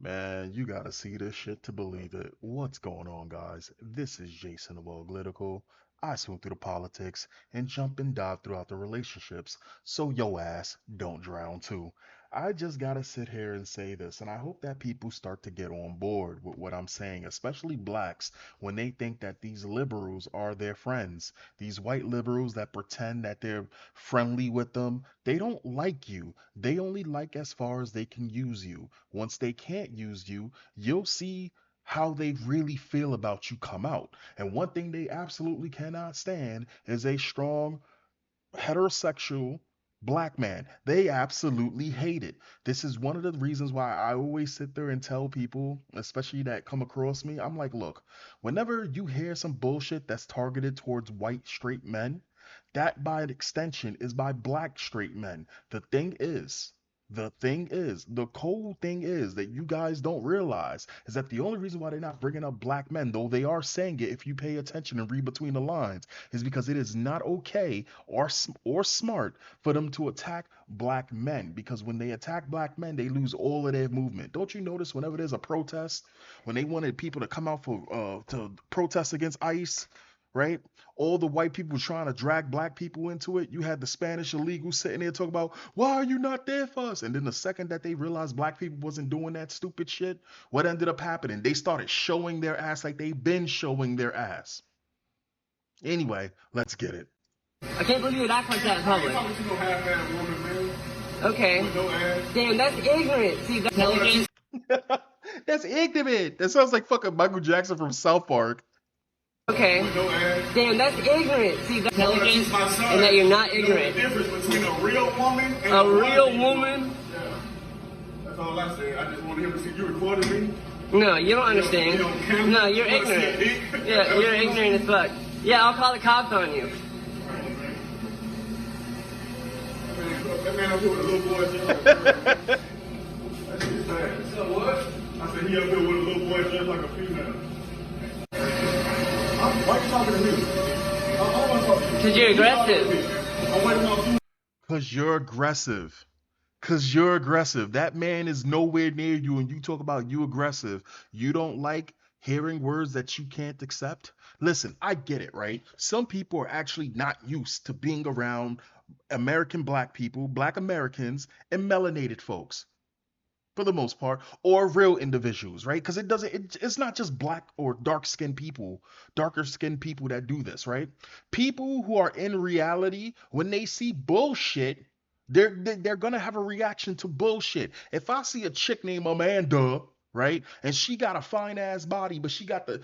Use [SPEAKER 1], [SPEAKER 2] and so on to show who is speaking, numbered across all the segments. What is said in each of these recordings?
[SPEAKER 1] Man, you gotta see this shit to believe it. What's going on, guys? This is Jason of Auglitical. I swim through the politics and jump and dive throughout the relationships, so yo ass don't drown too. I just gotta sit here and say this, and I hope that people start to get on board with what I'm saying, especially blacks, when they think that these liberals are their friends. These white liberals that pretend that they're friendly with them, they don't like you. They only like as far as they can use you. Once they can't use you, you'll see how they really feel about you come out. And one thing they absolutely cannot stand is a strong heterosexual black man. They absolutely hate it. This is one of the reasons why I always sit there and tell people, especially that come across me, I'm like, look, whenever you hear some bullshit that's targeted towards white straight men, that by extension is by black straight men. The cold thing is that you guys don't realize is that the only reason why they're not bringing up black men, though they are saying it if you pay attention and read between the lines, is because it is not okay or smart for them to attack black men. Because when they attack black men, they lose all of their movement. Don't you notice whenever there's a protest, when they wanted people to come out for to protest against ICE, right? All the white people trying to drag black people into it. You had the Spanish illegals sitting there talking about, why are you not there for us? And then the second that they realized black people wasn't doing that stupid shit, what ended up happening? They started showing their ass like they've been showing their ass. Anyway, let's get it.
[SPEAKER 2] I can't believe you would act like that in public.
[SPEAKER 3] Talking to no half-ass woman, man.
[SPEAKER 2] Okay.
[SPEAKER 3] With no ass.
[SPEAKER 2] Damn, that's ignorant. See, that's intelligence.
[SPEAKER 1] That's ignorant. That sounds like fucking Michael Jackson from South Park.
[SPEAKER 2] Okay.
[SPEAKER 3] With no ass.
[SPEAKER 2] Damn, that's ignorant. See, that's intelligence,
[SPEAKER 3] My son,
[SPEAKER 2] and that you're not
[SPEAKER 3] you know
[SPEAKER 2] ignorant.
[SPEAKER 3] the difference between a real woman and
[SPEAKER 2] A real
[SPEAKER 3] woman.
[SPEAKER 2] woman?
[SPEAKER 3] Yeah. That's all I say. I just want him to see you recording me.
[SPEAKER 2] No, you don't understand.
[SPEAKER 3] You don't care?
[SPEAKER 2] No, you're
[SPEAKER 3] You wanna see a
[SPEAKER 2] ignorant.
[SPEAKER 3] dick?
[SPEAKER 2] Yeah, you're ignorant as fuck. Yeah, I'll call the cops on you.
[SPEAKER 3] That man up here with a little boy just like that. That's his thing. So what? I said he up here with a little boy just like a female. Why are you talking to me? I don't want to talk to you.
[SPEAKER 2] Because you're aggressive.
[SPEAKER 3] I'm waiting on you.
[SPEAKER 1] Cause you're aggressive. Cause you're aggressive. That man is nowhere near you, and you talk about you aggressive. You don't like hearing words that you can't accept. Listen, I get it, right? Some people are actually not used to being around American black people, black Americans, and melanated folks for the most part, or real individuals, right? Because it's not just black or darker skinned people that do this, right? People who are in reality, when they see bullshit, they're gonna have a reaction to bullshit. If I see a chick named Amanda, right, and she got a fine ass body, but she got a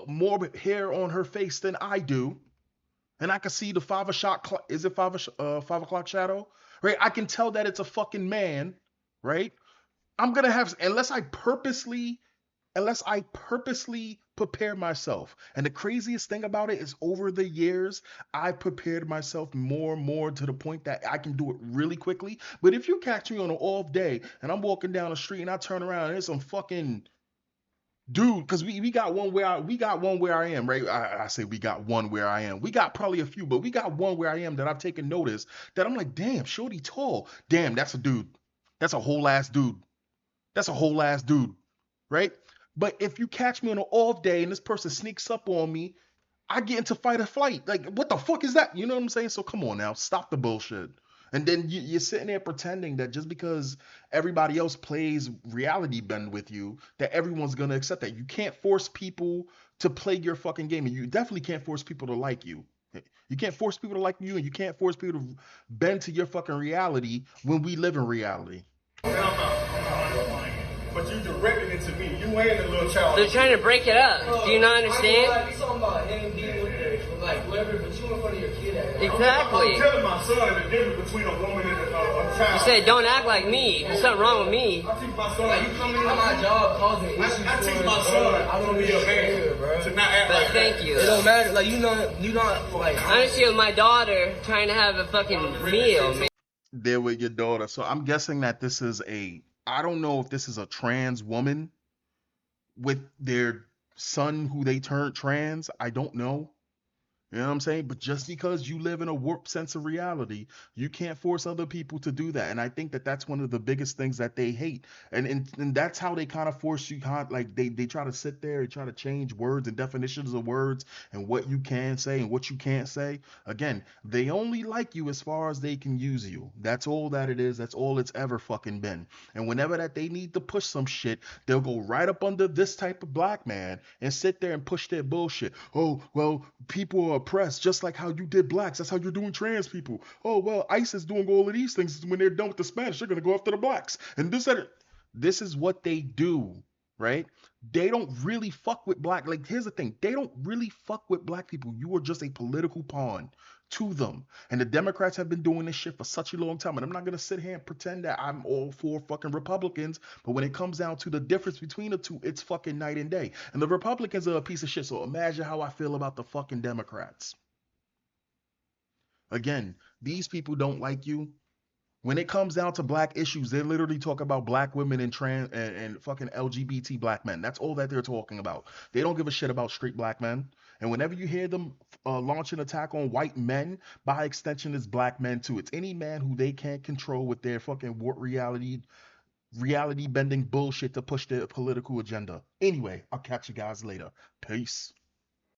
[SPEAKER 1] more hair on her face than I do, and I can see the 5 o'clock. Is it 5 o'clock shadow? Right? I can tell that it's a fucking man. Right? I'm gonna have unless I purposely prepare myself. And the craziest thing about it is over the years, I prepared myself more and more to the point that I can do it really quickly. But if you catch me on an off day and I'm walking down the street and I turn around and there's some fucking dude, because we got one we got one where I am, right? I say we got one where I am. We got probably a few, but we got one where I am that I've taken notice that I'm like, damn, shorty tall. Damn, that's a dude. That's a whole ass dude. That's a whole ass dude, right? But if you catch me on an off day and this person sneaks up on me, I get into fight or flight. Like, what the fuck is that? You know what I'm saying? So come on now, stop the bullshit. And then you're sitting there pretending that just because everybody else plays reality bend with you, that everyone's gonna accept that. You can't force people to play your fucking game, and you definitely can't force people to like you. You can't force people to like you, and you can't force people to bend to your fucking reality when we live in reality.
[SPEAKER 3] But you directed it to me. You ain't a little child.
[SPEAKER 2] They're trying to break it up. Do you not understand?
[SPEAKER 4] You talking about him being with like whoever, but you in front of your kid at
[SPEAKER 2] Exactly.
[SPEAKER 3] I'm telling my son the difference between a woman and a child.
[SPEAKER 2] You said, don't act like me. There's something wrong with me.
[SPEAKER 3] I teach my son.
[SPEAKER 4] Like you coming into my job causing issues.
[SPEAKER 3] I teach
[SPEAKER 4] for
[SPEAKER 3] my
[SPEAKER 4] us,
[SPEAKER 3] son
[SPEAKER 4] I don't
[SPEAKER 3] to be a man,
[SPEAKER 4] bro.
[SPEAKER 3] to not act
[SPEAKER 2] But
[SPEAKER 3] like
[SPEAKER 2] thank
[SPEAKER 3] that.
[SPEAKER 2] you.
[SPEAKER 4] It don't matter. Like you not like.
[SPEAKER 2] I just see with my daughter trying to have a fucking meal, man.
[SPEAKER 1] There with your daughter. So I'm guessing that I don't know if this is a trans woman with their son who they turned trans. I don't know. You know what I'm saying? But just because you live in a warped sense of reality, you can't force other people to do that. And I think that that's one of the biggest things that they hate. And that's how they kind of force you, like they try to sit there and try to change words and definitions of words and what you can say and what you can't say. Again, they only like you as far as they can use you. That's all that it is. That's all it's ever fucking been. And whenever that they need to push some shit, they'll go right up under this type of black man and sit there and push their bullshit. Oh, well, people are oppressed just like how you did blacks. That's how you're doing trans people. Oh, well, ICE is doing all of these things. When they're done with the Spanish, they're going to go after the blacks. And this is what they do, right? They don't really fuck with black. Like, here's the thing. They don't really fuck with black people. You are just a political pawn to them. And the Democrats have been doing this shit for such a long time. And I'm not gonna sit here and pretend that I'm all for fucking Republicans, but when it comes down to the difference between the two, it's fucking night and day. And the Republicans are a piece of shit. So imagine how I feel about the fucking Democrats. Again, these people don't like you. When it comes down to black issues, they literally talk about black women and trans and fucking LGBT black men. That's all that they're talking about. They don't give a shit about straight black men. And whenever you hear them launch an attack on white men, by extension, it's black men too. It's any man who they can't control with their fucking reality bending bullshit to push their political agenda. Anyway, I'll catch you guys later. Peace.